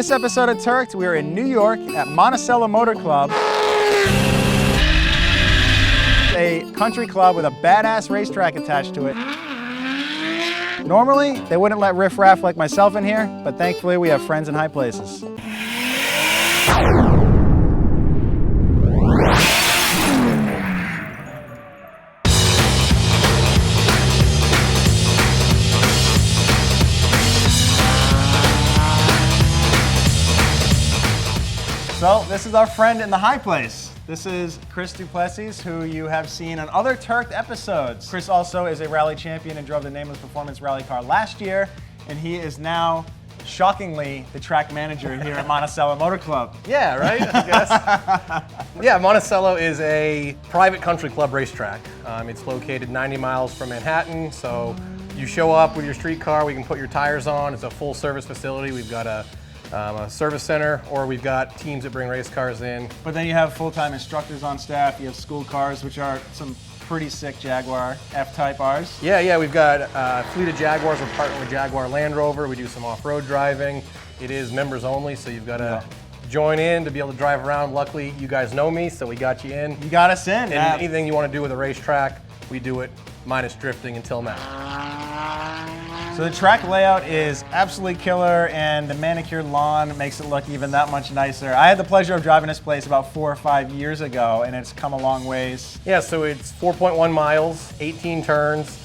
This episode of Turked, we are in New York at Monticello Motor Club, a country club with a badass racetrack attached to it. Normally, they wouldn't let riffraff like myself in here, but thankfully we have friends in high places. So this is our friend in the high place. This is Chris Duplessis, who you have seen on other Turked episodes. Chris also is a rally champion and drove the Nameless Performance rally car last year, and he is now, shockingly, the track manager here at Monticello Motor Club. Yeah, right, I guess. Yeah, Monticello is a private country club racetrack. It's located 90 miles from Manhattan, so you show up with your street car, we can put your tires on. It's a full service facility. We've got a service center, or we've got teams that bring race cars in. But then you have full-time instructors on staff. You have school cars, which are some pretty sick Jaguar F-Type Rs. Yeah, we've got a fleet of Jaguars. We're partnered with Jaguar Land Rover. We do some off-road driving. It is members only, so you've got to join in to be able to drive around. Luckily, you guys know me, so we got you in. You got us in. And anything you want to do with a racetrack, we do it minus drifting until now. So the track layout is absolutely killer, and the manicured lawn makes it look even that much nicer. I had the pleasure of driving this place about 4 or 5 years ago, and it's come a long ways. Yeah, so it's 4.1 miles, 18 turns.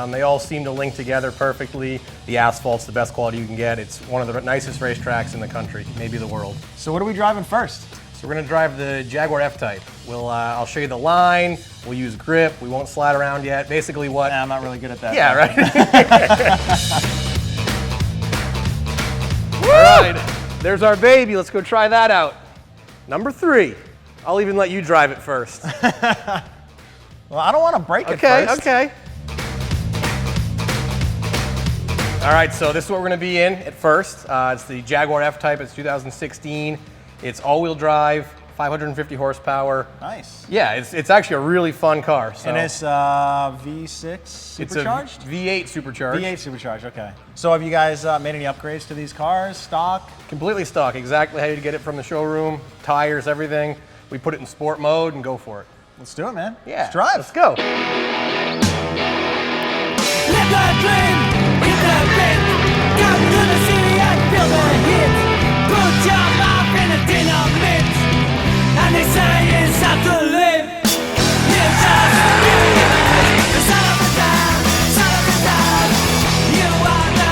They all seem to link together perfectly. The asphalt's the best quality you can get. It's one of the nicest racetracks in the country, maybe the world. So what are we driving first? So we're going to drive the Jaguar F-Type. I'll show you the line. We'll use grip. We won't slide around yet. Basically what... I'm not really good at that. Yeah, right? All right, there's our baby. Let's go try that out. Number 3. I'll even let you drive it first. Well, I don't want to break it first. Okay. All right, so this is what we're going to be in at first. It's the Jaguar F-Type. It's 2016. It's all-wheel drive, 550 horsepower. Nice. Yeah, it's actually a really fun car. So. And it's V6 supercharged? It's a V8 supercharged. V8 supercharged, okay. So have you guys made any upgrades to these cars, stock? Completely stock, exactly how you get it from the showroom, tires, everything. We put it in sport mode and go for it. Let's do it, man. Yeah. Let's drive. Let's go. Live the dream, hit the bit, come to the city and feel the heat. Put your mouth in a dynamite, and they say it's time to live. Live just the son of the town, son of the town. You are the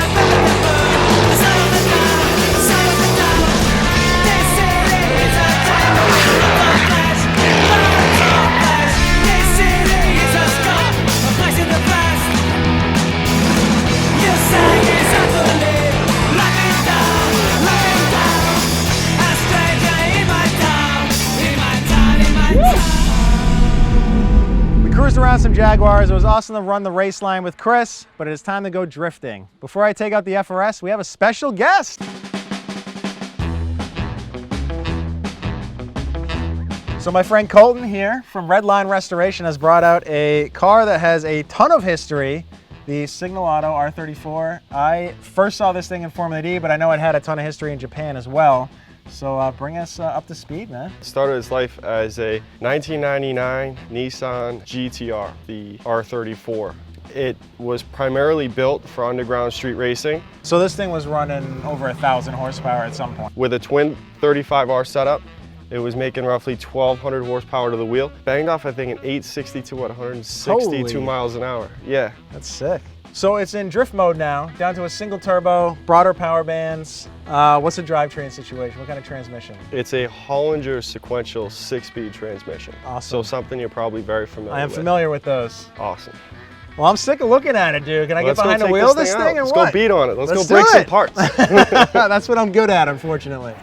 son of the town, son of the town. This city is a time of flesh, blood of flesh. This city is a scar, a place in the past. You say it's time to live, lock it down, a stranger in my town, in my town, in my town. We cruised around some Jaguars. It was awesome to run the race line with Chris, but it is time to go drifting. Before I take out the FRS, we have a special guest. So my friend Colton here from Redline Restoration has brought out a car that has a ton of history, the Signalato R34. I first saw this thing in Formula D, but I know it had a ton of history in Japan as well. So bring us up to speed, man. Started its life as a 1999 Nissan GTR, the R34. It was primarily built for underground street racing. So this thing was running over 1,000 horsepower at some point. With a twin 35R setup, it was making roughly 1,200 horsepower to the wheel. Banged off, I think, an 862 at 162 Holy. miles an hour. Yeah. That's sick. So it's in drift mode now, down to a single turbo, broader power bands. What's the drivetrain situation? What kind of transmission? It's a Hollinger sequential 6-speed transmission. Awesome. So something you're probably very familiar with. I am familiar with those. Awesome. Well, I'm sick of looking at it, dude. Can I Let's get behind go the take wheel of this out. thing or Let's what? go beat on it. Let's go do break some it. parts. That's what I'm good at, unfortunately.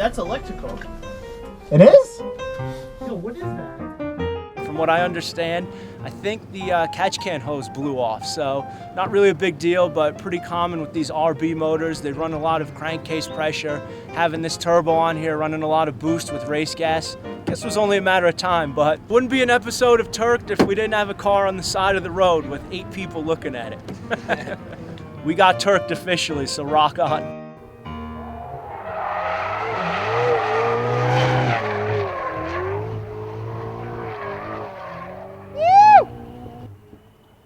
That's electrical. It is? Yo, what is that? From what I understand, I think the catch can hose blew off, so not really a big deal, but pretty common with these RB motors. They run a lot of crankcase pressure. Having this turbo on here, running a lot of boost with race gas, guess it was only a matter of time, but wouldn't be an episode of Turked if we didn't have a car on the side of the road with 8 people looking at it. We got Turked officially, so rock on.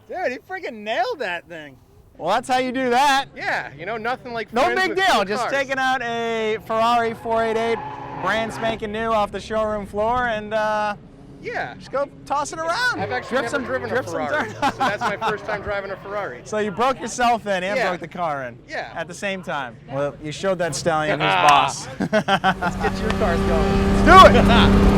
Dude, he freaking nailed that thing. Well, that's how you do that. Yeah, you know, nothing like No friends big with deal. cool Just cars. taking out a Ferrari 488, brand spanking new off the showroom floor, and Yeah. just go toss it around. I've actually Drip never driven a drip some Ferrari, dirt. so that's my first time driving a Ferrari. So you broke yourself in and Yeah. broke the car in. Yeah. At the same time. Well, you showed that stallion who's boss. Let's get your cars going. Do it!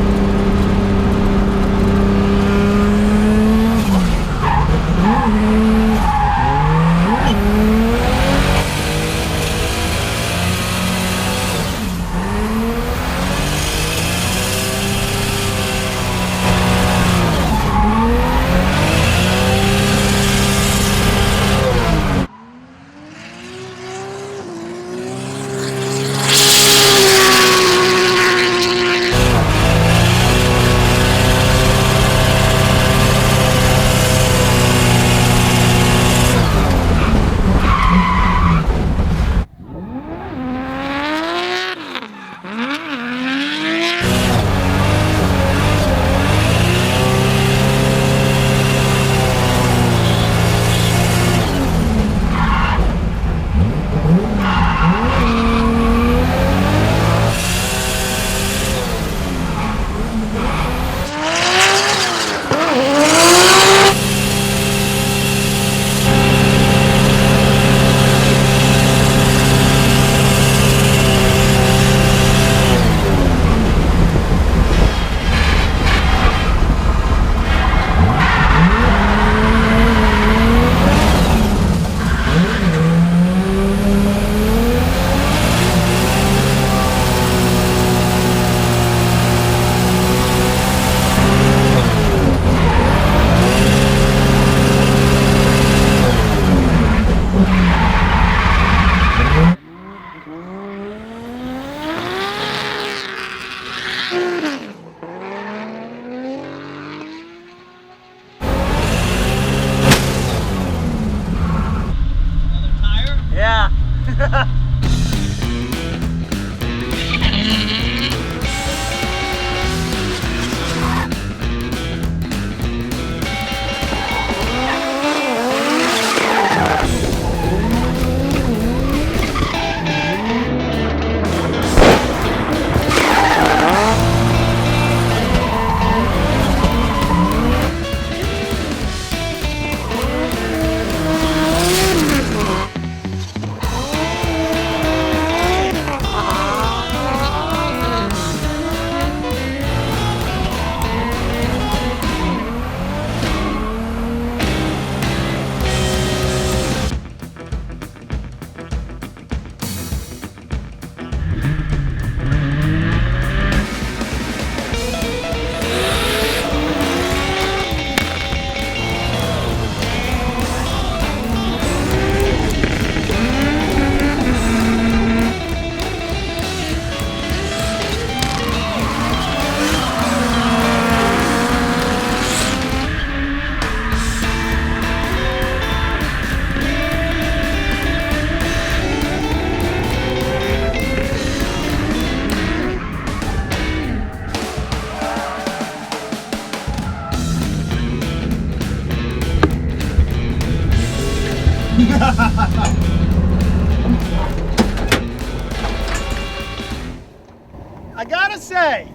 I gotta say,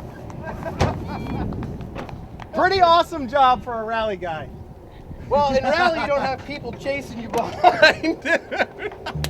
pretty awesome job for a rally guy. Well, in rally, you don't have people chasing you behind.